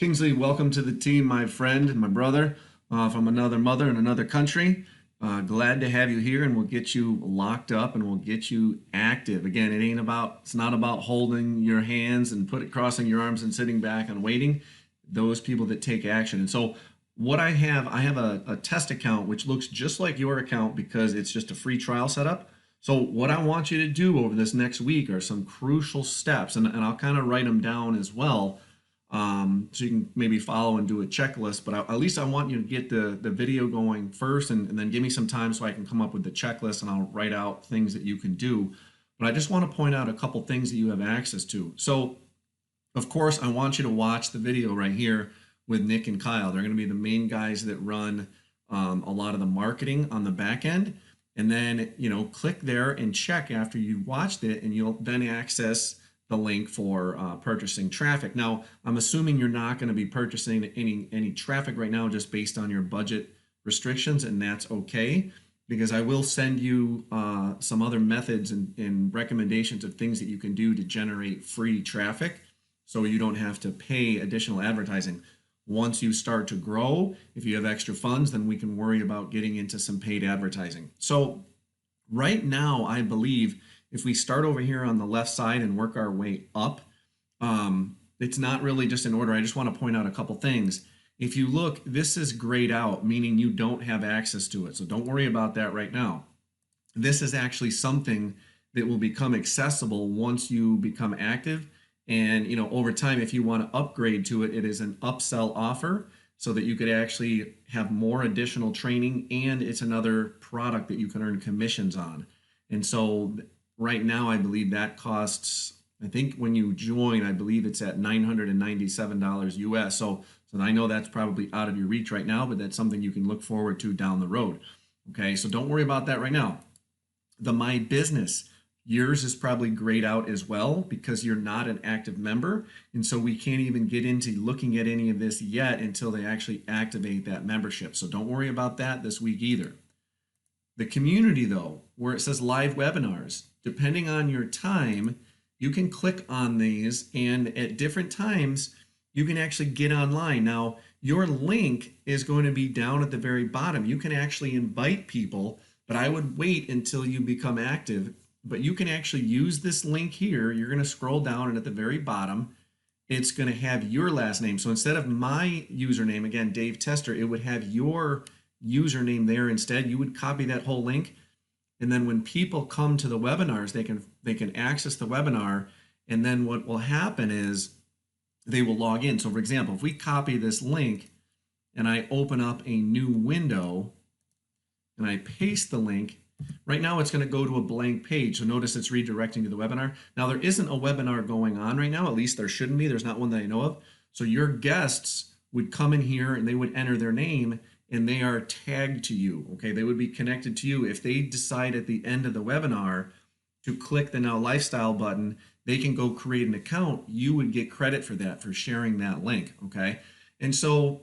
Kingsley, welcome to the team, my friend and my brother from another mother in another country. Glad to have you here, and we'll get you locked up and we'll get you active. Again, it's not about holding your hands and crossing your arms and sitting back and waiting. Those people that take action. And so, I have a test account which looks just like your account because it's just a free trial setup. So, what I want you to do over this next week are some crucial steps, and I'll kind of write them down as well, so you can maybe follow and do a checklist. But at least I want you to get the video going first, and then give me some time so I can come up with the checklist and I'll write out things that you can do. But I just want to point out a couple things that you have access to. So, of course, I want you to watch the video right here with Nick and Kyle. They're going to be the main guys that run a lot of the marketing on the back end. And then, click there and check after you've watched it, and you'll then access the link for purchasing traffic. Now, I'm assuming you're not going to be purchasing any traffic right now just based on your budget restrictions, and that's okay, because I will send you some other methods and recommendations of things that you can do to generate free traffic so you don't have to pay additional advertising. Once you start to grow, if you have extra funds, then we can worry about getting into some paid advertising. So right now, I believe if we start over here on the left side and work our way up, it's not really just in order. I just want to point out a couple things. If you look, this is grayed out, meaning you don't have access to it. So don't worry about that right now. This is actually something that will become accessible once you become active. And over time, if you want to upgrade to it, it is an upsell offer so that you could actually have more additional training, and it's another product that you can earn commissions on. And so right now, I believe that costs, I think when you join, I believe it's at $997 US. So I know that's probably out of your reach right now, but that's something you can look forward to down the road. Okay, so don't worry about that right now. The My Business, yours is probably grayed out as well because you're not an active member. And so we can't even get into looking at any of this yet until they actually activate that membership. So don't worry about that this week either. The community, though, where it says live webinars, depending on your time, you can click on these, and at different times, you can actually get online. Now, your link is going to be down at the very bottom. You can actually invite people, but I would wait until you become active. But you can actually use this link here. You're going to scroll down, and at the very bottom, it's going to have your last name. So instead of my username, again, Dave Tester, it would have your username there instead. You would copy that whole link, and then when people come to the webinars, they can access the webinar, and then what will happen is they will log in. So for example, if we copy this link and I open up a new window and I paste the link, right now it's going to go to a blank page. So notice it's redirecting to the webinar. Now there isn't a webinar going on right now, at least there shouldn't be. There's not one that I know of. So your guests would come in here and they would enter their name, and they are tagged to you. Okay, they would be connected to you. If they decide at the end of the webinar to click the Now Lifestyle button, they can go create an account. You would get credit for that, for sharing that link. Okay, and so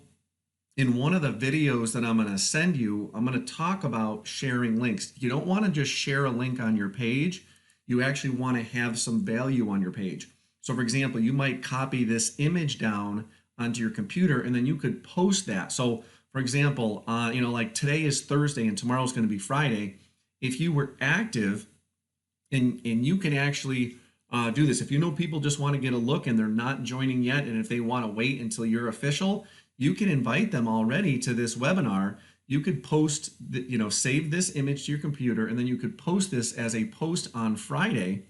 in one of the videos that I'm going to send you, I'm going to talk about sharing links. You don't want to just share a link on your page. You actually want to have some value on your page. So for example, you might copy this image down onto your computer, and then you could post that. So for example, like today is Thursday and tomorrow is going to be Friday. If you were active, and you can actually do this. If you know people just want to get a look and they're not joining yet, and if they want to wait until you're official, you can invite them already to this webinar. You could post, save this image to your computer, and then you could post this as a post on Friday.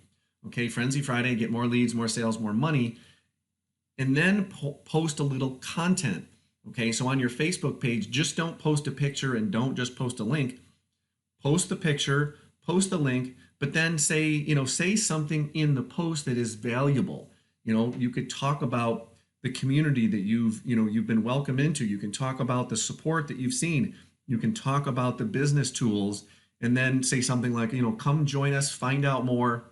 Okay, Frenzy Friday, get more leads, more sales, more money, and then post a little content. Okay, so on your Facebook page, just don't post a picture and don't just post a link. Post the picture, post the link, but then say something in the post that is valuable. You could talk about the community that you've been welcomed into. You can talk about the support that you've seen. You can talk about the business tools, and then say something like, come join us, find out more.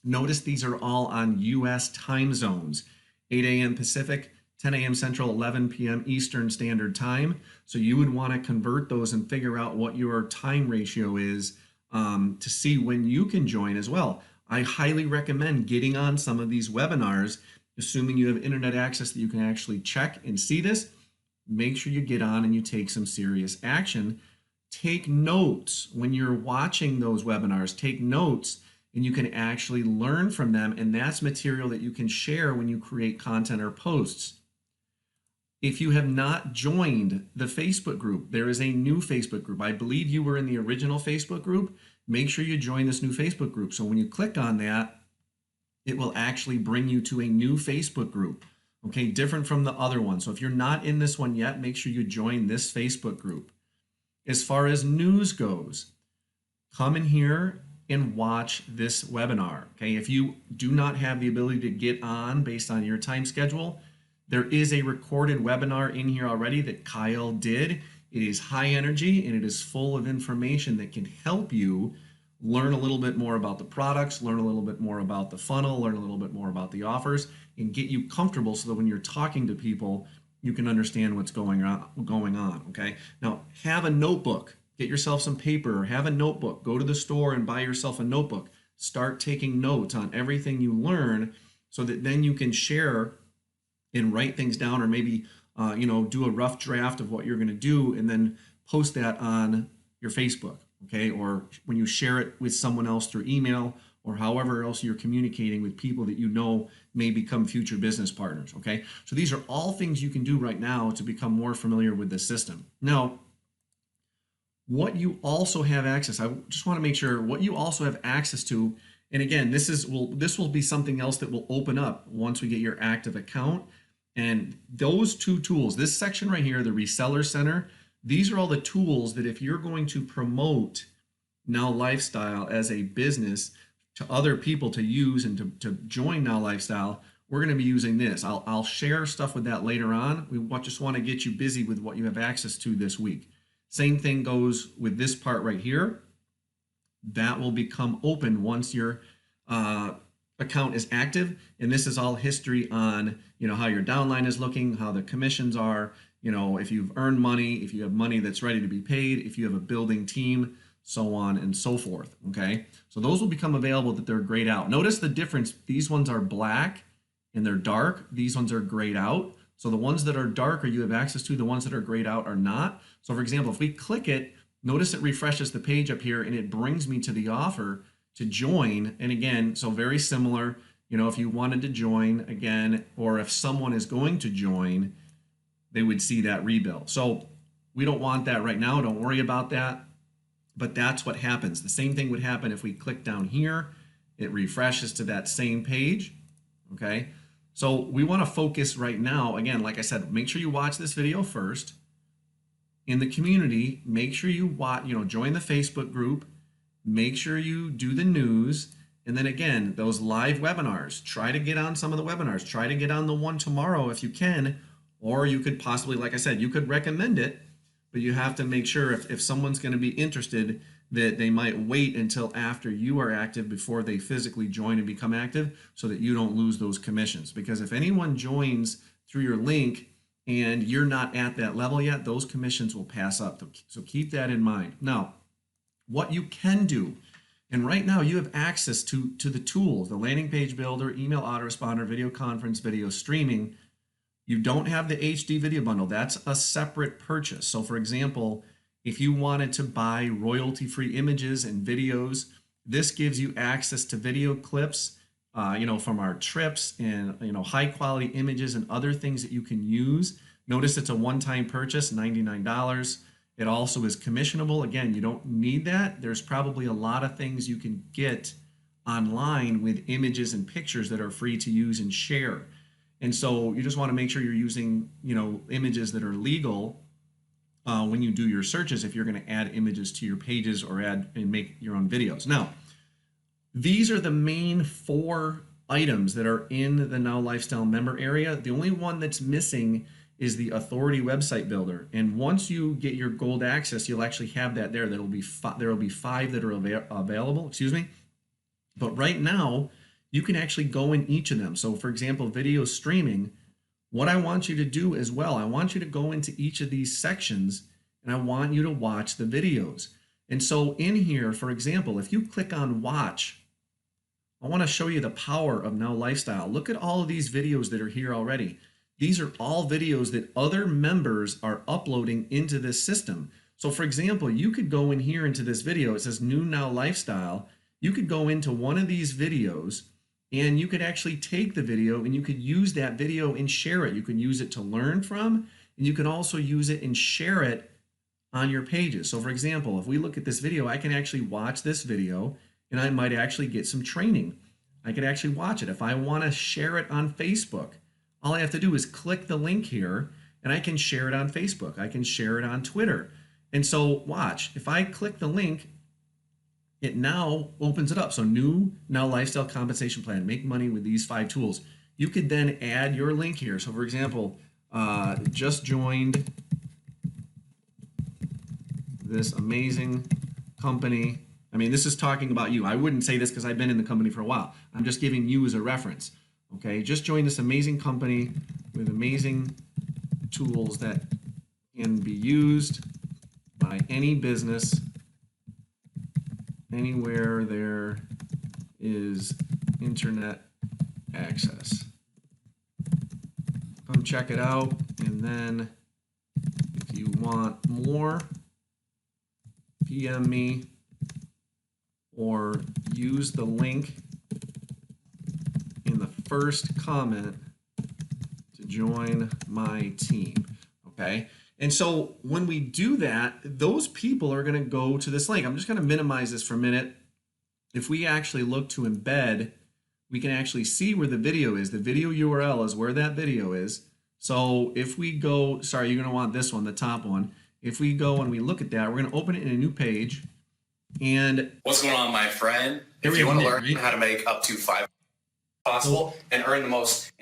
Notice these are all on US time zones, 8 a.m. Pacific, 10 a.m. Central, 11 p.m. Eastern Standard Time. So you would want to convert those and figure out what your time ratio is to see when you can join as well. I highly recommend getting on some of these webinars assuming you have internet access that you can actually check and see this, make sure you get on and you take some serious action. Take notes when you're watching those webinars. Take notes, and you can actually learn from them, and that's material that you can share when you create content or posts. If you have not joined the Facebook group, there is a new Facebook group. I believe you were in the original Facebook group. Make sure you join this new Facebook group. So when you click on that, it will actually bring you to a new Facebook group, okay, different from the other one. So if you're not in this one yet, make sure you join this Facebook group. As far as news goes, come in here and watch this webinar, okay? If you do not have the ability to get on based on your time schedule, there is a recorded webinar in here already that Kyle did. It is high energy and it is full of information that can help you learn a little bit more about the products, learn a little bit more about the funnel, learn a little bit more about the offers, and get you comfortable so that when you're talking to people, you can understand what's going on, okay? Now, have a notebook. Get yourself some paper or have a notebook. Go to the store and buy yourself a notebook. Start taking notes on everything you learn so that then you can share and write things down, or maybe do a rough draft of what you're going to do and then post that on your Facebook, okay? Or when you share it with someone else through email or however else you're communicating with people that you know may become future business partners, okay? So these are all things you can do right now to become more familiar with the system. Now, what you also have access, I just want to make sure what you also have access to, and again, this will be something else that will open up once we get your active account. And those two tools, this section right here, the Reseller Center, these are all the tools that if you're going to promote Now Lifestyle as a business to other people to use and to join Now Lifestyle, we're going to be using this. I'll share stuff with that later on. We just want to get you busy with what you have access to this week. Same thing goes with this part right here. That will become open once your account is active, and this is all history on how your downline is looking, how the commissions are, if you've earned money, if you have money that's ready to be paid, if you have a building team, so on and so forth. Okay, so those will become available that they're grayed out. Notice the difference. These ones are black and they're dark. These ones are grayed out. So the ones that are darker you have access to, the ones that are grayed out are not. So for example, if we click it, notice it refreshes the page up here and it brings me to the offer to join. And again, so very similar, if you wanted to join again, or if someone is going to join, they would see that rebill. So we don't want that right now. Don't worry about that. But that's what happens. The same thing would happen if we click down here. It refreshes to that same page. Okay. So we want to focus right now. Again, like I said, make sure you watch this video first. In the community, make sure you watch, join the Facebook group. Make sure you do the news. And then again, those live webinars, try to get on some of the webinars. Try to get on the one tomorrow if you can, or you could possibly, like I said, you could recommend it, but you have to make sure if someone's going to be interested that they might wait until after you are active before they physically join and become active so that you don't lose those commissions. Because if anyone joins through your link and you're not at that level yet, those commissions will pass up. So keep that in mind. Now, what you can do, and right now you have access to the tools, the landing page builder, email autoresponder, video conference, video streaming. You don't have the HD video bundle. That's a separate purchase. So for example, if you wanted to buy royalty-free images and videos, this gives you access to video clips, from our trips and, high-quality images and other things that you can use. Notice it's a one-time purchase, $99. It also is commissionable. Again, you don't need that. There's probably a lot of things you can get online with images and pictures that are free to use and share. And so you just want to make sure you're using, images that are legal when you do your searches if you're going to add images to your pages or add and make your own videos. Now, these are the main 4 items that are in the Now Lifestyle member area. The only one that's missing is the Authority Website Builder. And once you get your gold access, you'll actually have that there. There will be 5 that are available, But right now, you can actually go in each of them. So for example, video streaming, what I want you to do as well, I want you to go into each of these sections and I want you to watch the videos. And so in here, for example, if you click on watch, I want to show you the power of Now Lifestyle. Look at all of these videos that are here already. These are all videos that other members are uploading into this system. So for example, you could go in here into this video. It says New Now Lifestyle. You could go into one of these videos and you could actually take the video and you could use that video and share it. You can use it to learn from, and you can also use it and share it on your pages. So for example, if we look at this video, I can actually watch this video and I might actually get some training. I could actually watch it. If I want to share it on Facebook, all I have to do is click the link here and I can share it on Facebook. I can share it on Twitter. And so watch, if I click the link, it now opens it up. So New Now Lifestyle Compensation Plan, make money with these 5 tools. You could then add your link here. So for example, just joined this amazing company. I mean, this is talking about you. I wouldn't say this because I've been in the company for a while. I'm just giving you as a reference. Okay, just joined this amazing company with amazing tools that can be used by any business anywhere there is internet access. Come check it out, and then if you want more, PM me or use the link in the first comment to join my team. Okay, and so when we do that, those people are going to go to this link. I'm just going to minimize this for a minute. If we actually look to embed, we can actually see where the video is. The video URL is where that video is. So if we go, sorry, you're going to want this one, the top one. If we go and we look at that, we're going to open it in a new page. And what's going on, my friend? If you want to learn how to make up to 5 possible and earn the most.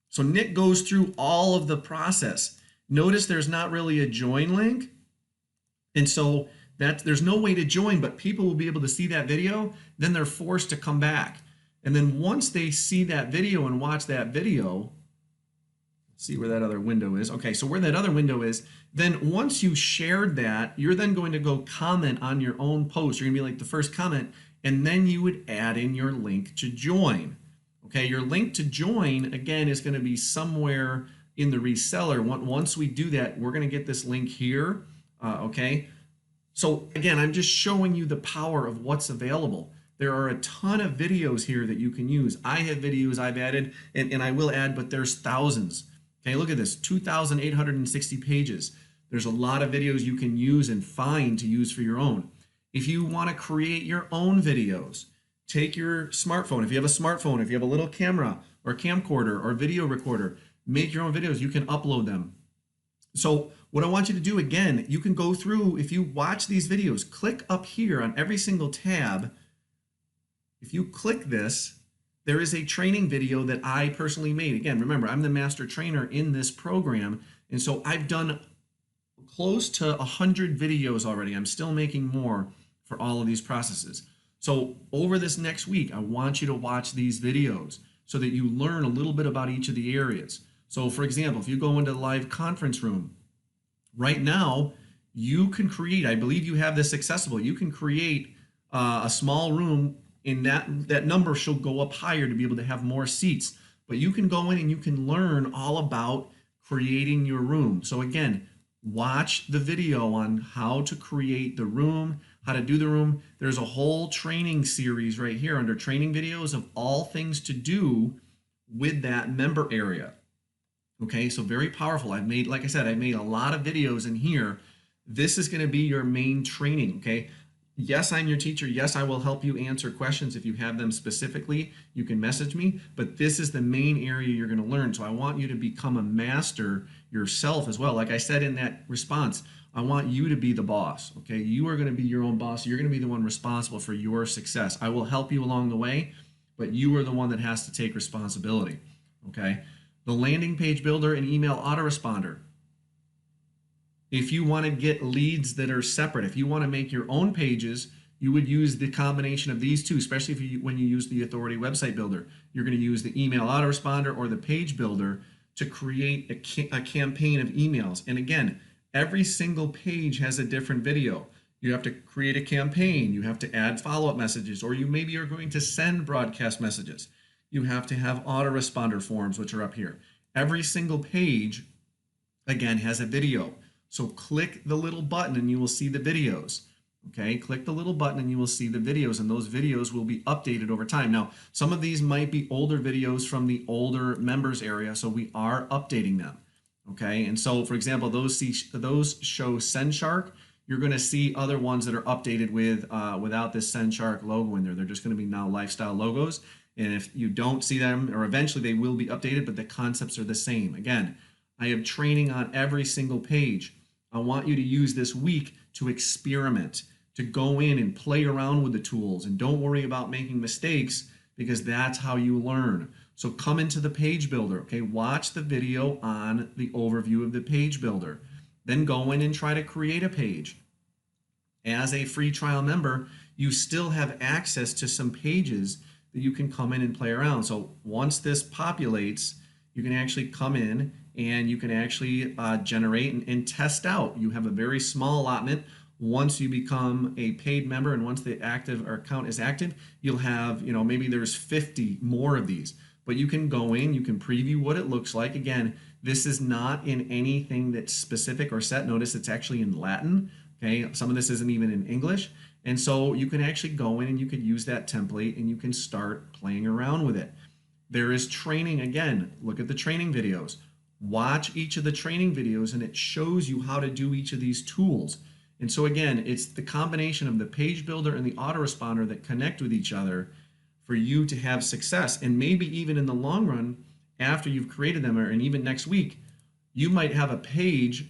So Nick goes through all of the process. Notice there's not really a join link. And so there's no way to join, but people will be able to see that video. Then they're forced to come back. And then once they see that video and watch that video, see where that other window is. Okay, so where that other window is, then once you shared that, you're then going to go comment on your own post. You're gonna be like the first comment, and then you would add in your link to join. Okay, your link to join, again, is gonna be somewhere in the reseller. Once we do that, we're gonna get this link here, okay? So again, I'm just showing you the power of what's available. There are a ton of videos here that you can use. I have videos I've added, and I will add, but there's thousands. Okay, look at this, 2,860 pages. There's a lot of videos you can use and find to use for your own. If you want to create your own videos, take your smartphone. If you have a smartphone, if you have a little camera or camcorder or video recorder, make your own videos. You can upload them. So what I want you to do, again, you can go through, if you watch these videos, click up here on every single tab. If you click this, there is a training video that I personally made. Again, remember, I'm the master trainer in this program, and so I've done close to 100 videos already. I'm still making more for all of these processes. So over this next week, I want you to watch these videos so that you learn a little bit about each of the areas. So for example, if you go into the live conference room, right now, you can create, I believe you have this accessible, you can create a small room, and that number should go up higher to be able to have more seats. But you can go in and you can learn all about creating your room. So again, watch the video on how to create the room, how to do the room. There's a whole training series right here under training videos of all things to do with that member area. Okay, so very powerful. I've made, like I said, I've made a lot of videos in here. This is going to be your main training, okay? Yes, I'm your teacher. Yes, I will help you answer questions. If you have them specifically, you can message me, but this is the main area you're going to learn. So I want you to become a master yourself as well. Like I said in that response, I want you to be the boss, okay? You are going to be your own boss. You're going to be the one responsible for your success. I will help you along the way, but you are the one that has to take responsibility, okay? The landing page builder and email autoresponder. If you want to get leads that are separate, if you want to make your own pages, you would use the combination of these two, especially when you use the Authority Website Builder. You're going to use the email autoresponder or the page builder to create a campaign of emails. And again, every single page has a different video. You have to create a campaign. You have to add follow-up messages, or you maybe are going to send broadcast messages. You have to have autoresponder forms, which are up here. Every single page, again, has a video. So click the little button and you will see the videos. Okay, click the little button and you will see the videos, and those videos will be updated over time. Now, some of these might be older videos from the older members area, so we are updating them. Okay, and so for example, those show SendShark. You're going to see other ones that are updated with without this SendShark logo in there. They're just going to be now lifestyle logos. And if you don't see them, or eventually they will be updated, but the concepts are the same. Again, I have training on every single page. I want you to use this week to experiment, to go in and play around with the tools, and don't worry about making mistakes, because that's how you learn. So come into the page builder, okay? Watch the video on the overview of the page builder. Then go in and try to create a page. As a free trial member, you still have access to some pages that you can come in and play around. So once this populates, you can actually come in and you can actually generate and test out. You have a very small allotment. Once you become a paid member and once the active or account is active, you'll have, maybe there's 50 more of these. But you can go in, you can preview what it looks like. Again, this is not in anything that's specific or set. Notice it's actually in Latin. Okay, some of this isn't even in English. And so you can actually go in and you can use that template and you can start playing around with it. There is training. Again, look at the training videos. Watch each of the training videos and it shows you how to do each of these tools. And so again, it's the combination of the page builder and the autoresponder that connect with each other for you to have success. And maybe even in the long run, after you've created them, and even next week, you might have a page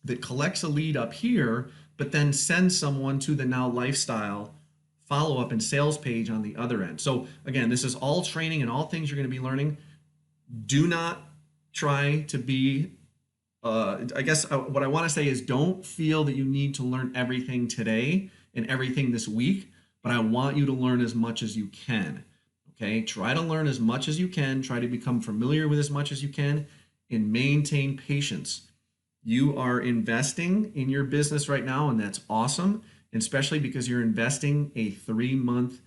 that collects a lead up here, but then sends someone to the now lifestyle follow-up and sales page on the other end. So again, this is all training and all things you're going to be learning. Do not try to be, I guess what I want to say is, don't feel that you need to learn everything today and everything this week, but I want you to learn as much as you can. Okay, try to learn as much as you can, try to become familiar with as much as you can, and maintain patience. You are investing in your business right now, and that's awesome, especially because you're investing a 3-month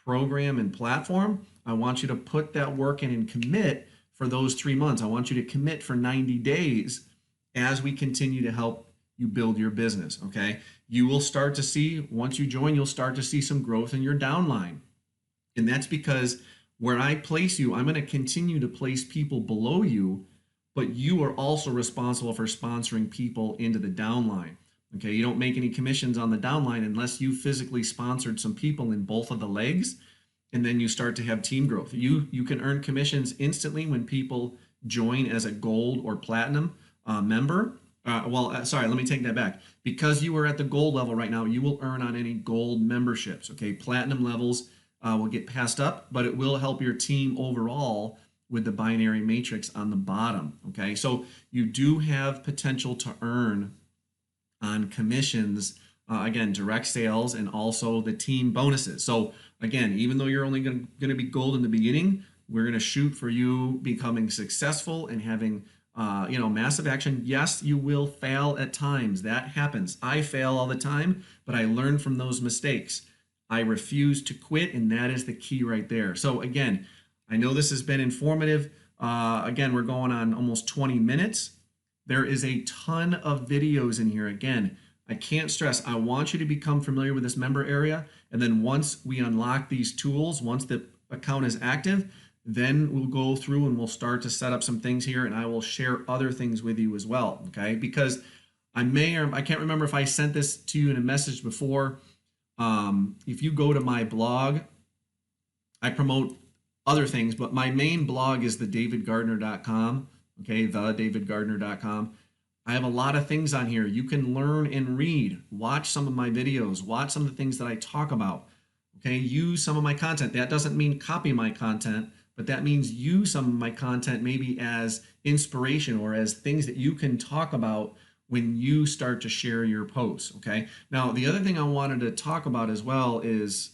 program and platform. I want you to put that work in and commit for those 3 months. I want you to commit for 90 days as we continue to help you build your business, okay? You will start to see, once you join, you'll start to see some growth in your downline. And that's because where I place you, I'm going to continue to place people below you, but you are also responsible for sponsoring people into the downline. Okay, you don't make any commissions on the downline unless you physically sponsored some people in both of the legs, and then you start to have team growth. You can earn commissions instantly when people join as a gold or platinum member. Sorry, let me take that back. Because you are at the gold level right now, you will earn on any gold memberships. Okay, platinum levels will get passed up, but it will help your team overall with the binary matrix on the bottom. Okay, so you do have potential to earn on commissions, again, direct sales, and also the team bonuses. So again, even though you're only going to be gold in the beginning, we're going to shoot for you becoming successful and having massive action. Yes, you will fail at times. That happens. I fail all the time, but I learn from those mistakes. I refuse to quit, and that is the key right there. So again, I know this has been informative. Again, we're going on almost 20 minutes. There is a ton of videos in here. Again, I can't stress, I want you to become familiar with this member area. And then once we unlock these tools, once the account is active, then we'll go through and we'll start to set up some things here, and I will share other things with you as well. Okay, because I can't remember if I sent this to you in a message before. If you go to my blog, I promote other things, but my main blog is thedavidgardner.com. Okay, thedavidgardner.com. I have a lot of things on here. You can learn and read, watch some of my videos, watch some of the things that I talk about. Okay, use some of my content. That doesn't mean copy my content, but that means use some of my content maybe as inspiration or as things that you can talk about when you start to share your posts. Okay, now the other thing I wanted to talk about as well is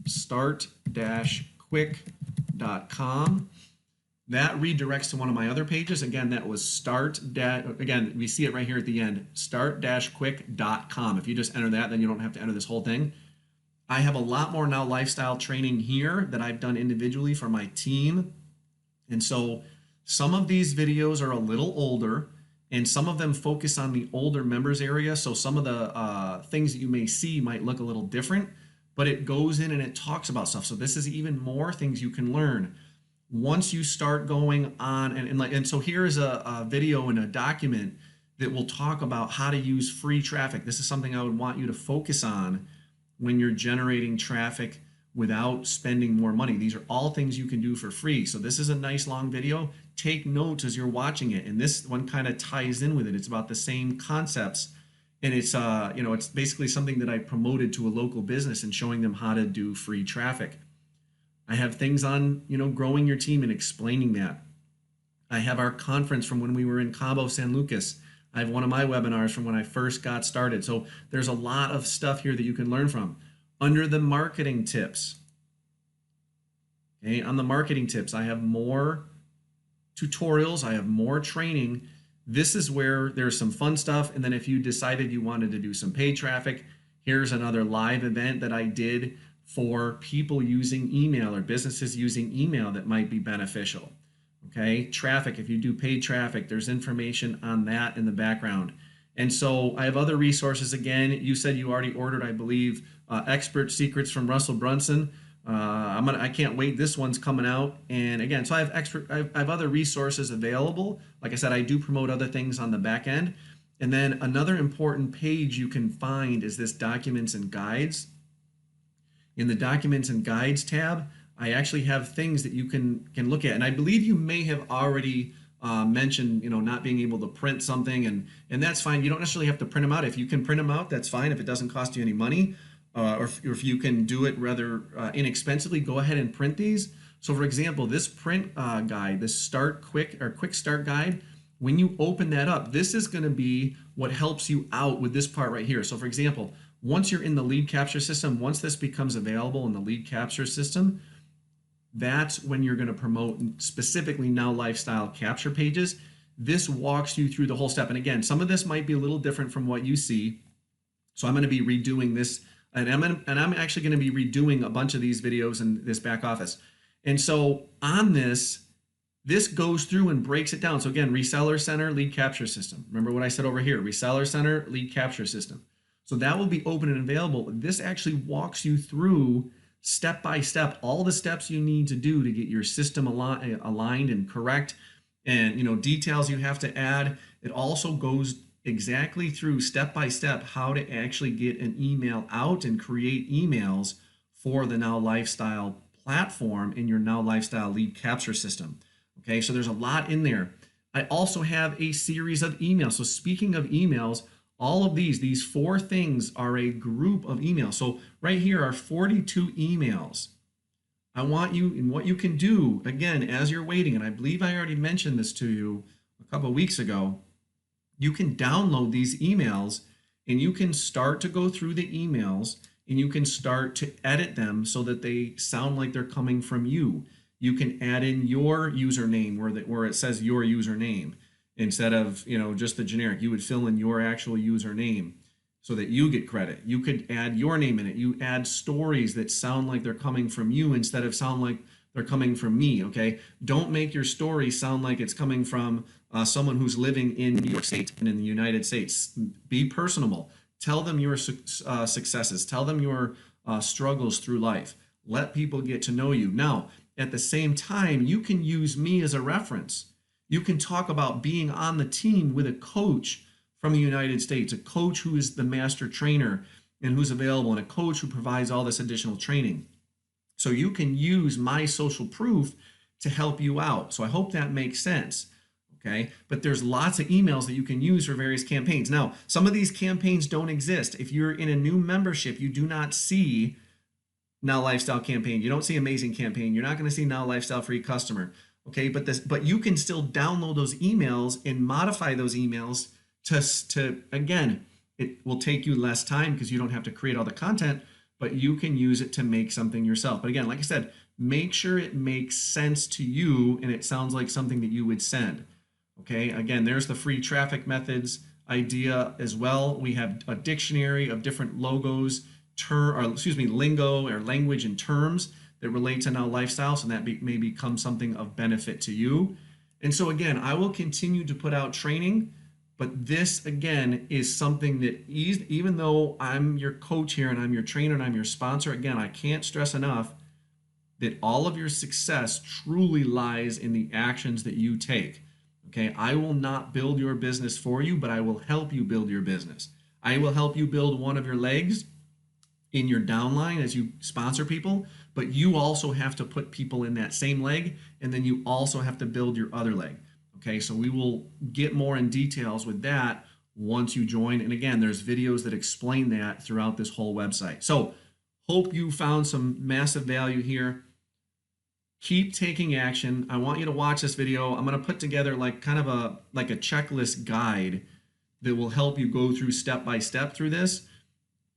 start-quick.com. that redirects to one of my other pages. Again, that was again, we see it right here at the end, start-quick.com. If you just enter that, then you don't have to enter this whole thing. I have a lot more Now Lifestyle training here that I've done individually for my team. And so some of these videos are a little older, and some of them focus on the older members area. So some of the things that you may see might look a little different, but it goes in and it talks about stuff. So this is even more things you can learn once you start going on. And so here is a video and a document that will talk about how to use free traffic. This is something I would want you to focus on when you're generating traffic without spending more money. These are all things you can do for free. So this is a nice long video. Take notes as you're watching it. And this one kind of ties in with it. It's about the same concepts. And it's it's basically something that I promoted to a local business and showing them how to do free traffic. I have things on, growing your team and explaining that. I have our conference from when we were in Cabo San Lucas. I have one of my webinars from when I first got started. So there's a lot of stuff here that you can learn from. Under the marketing tips, okay, on the marketing tips, I have more tutorials, I have more training. This is where there's some fun stuff. And then if you decided you wanted to do some paid traffic, here's another live event that I did for people using email or businesses using email that might be beneficial. Okay, traffic, if you do paid traffic, there's information on that in the background. And so I have other resources. Again, you said you already ordered, I believe, Expert Secrets from Russell Brunson. I can't wait. This one's coming out. And again, so I have other resources available. Like I said, I do promote other things on the back end. And then another important page you can find is this Documents and Guides. In the Documents and Guides tab, I actually have things that you can look at. And I believe you may have already mentioned, not being able to print something, and that's fine. You don't necessarily have to print them out. If you can print them out, that's fine. If it doesn't cost you any money, or if you can do it rather inexpensively, go ahead and print these. So for example, this print guide, this quick start guide, when you open that up, this is going to be what helps you out with this part right here. So for example, once you're in the lead capture system, once this becomes available in the lead capture system, that's when you're going to promote specifically Now Lifestyle capture pages. This walks you through the whole step. And again, some of this might be a little different from what you see. So I'm going to be redoing this, and I'm actually going to be redoing a bunch of these videos in this back office. And so on this goes through and breaks it down. So again, Reseller Center, lead capture system. Remember what I said over here, Reseller Center, lead capture system. So that will be open and available. This actually walks you through step by step, all the steps you need to do to get your system aligned and correct, and details you have to add. It also goes exactly through step by step how to actually get an email out and create emails for the Now Lifestyle platform in your Now Lifestyle lead capture system. Okay, so there's a lot in there. I also have a series of emails. So speaking of emails, all of these 4 things are a group of emails. So right here are 42 emails. I want you, and what you can do, again, as you're waiting, and I believe I already mentioned this to you a couple of weeks ago, you can download these emails and you can start to go through the emails and you can start to edit them so that they sound like they're coming from you. You can add in your username where it says your username. Instead of just the generic, you would fill in your actual username so that you get credit. You could add your name in it. You add stories that sound like they're coming from you instead of sound like they're coming from me. Okay, don't make your story sound like it's coming from someone who's living in New York State and in the United States. Be personable. Tell them your successes. Tell them your struggles through life. Let people get to know you. Now, at the same time, you can use me as a reference. You can talk about being on the team with a coach from the United States, a coach who is the master trainer and who's available, and a coach who provides all this additional training. So you can use my social proof to help you out. So I hope that makes sense. Okay, but there's lots of emails that you can use for various campaigns. Now, some of these campaigns don't exist. If you're in a new membership, you do not see Now Lifestyle campaign. You don't see Amazing campaign. You're not going to see Now Lifestyle free customer. Okay, but you can still download those emails and modify those emails to again, it will take you less time because you don't have to create all the content, but you can use it to make something yourself. But again, like I said, make sure it makes sense to you and it sounds like something that you would send. Okay, again, there's the free traffic methods idea as well. We have a dictionary of different logos, lingo or language and terms that relate to now lifestyle, so that may become something of benefit to you. And so again, I will continue to put out training, but this again is something that even though I'm your coach here and I'm your trainer and I'm your sponsor, again, I can't stress enough that all of your success truly lies in the actions that you take. Okay, I will not build your business for you, but I will help you build your business. I will help you build one of your legs in your downline as you sponsor people, but you also have to put people in that same leg, and then you also have to build your other leg. Okay, so we will get more in details with that once you join. And again, there's videos that explain that throughout this whole website. So hope you found some massive value here. Keep taking action. I want you to watch this video. I'm going to put together like kind of a checklist guide that will help you go through step by step through this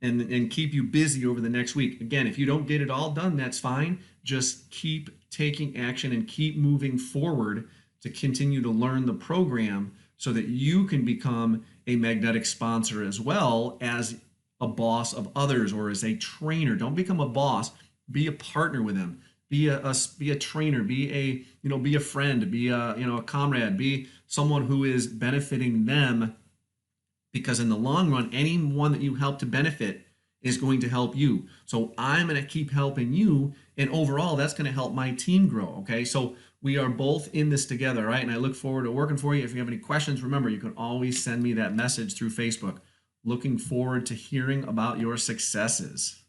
and keep you busy over the next week. Again, if you don't get it all done, that's fine. Just keep taking action and keep moving forward to continue to learn the program so that you can become a magnetic sponsor as well as a boss of others or as a trainer. Don't become a boss, be a partner with them. Be a trainer, be a friend, be a comrade, be someone who is benefiting them, because in the long run, anyone that you help to benefit is going to help you. So I'm going to keep helping you, and overall that's going to help my team grow. Okay, so we are both in this together, right? And I look forward to working for you. If you have any questions, remember, you can always send me that message through Facebook. Looking forward to hearing about your successes.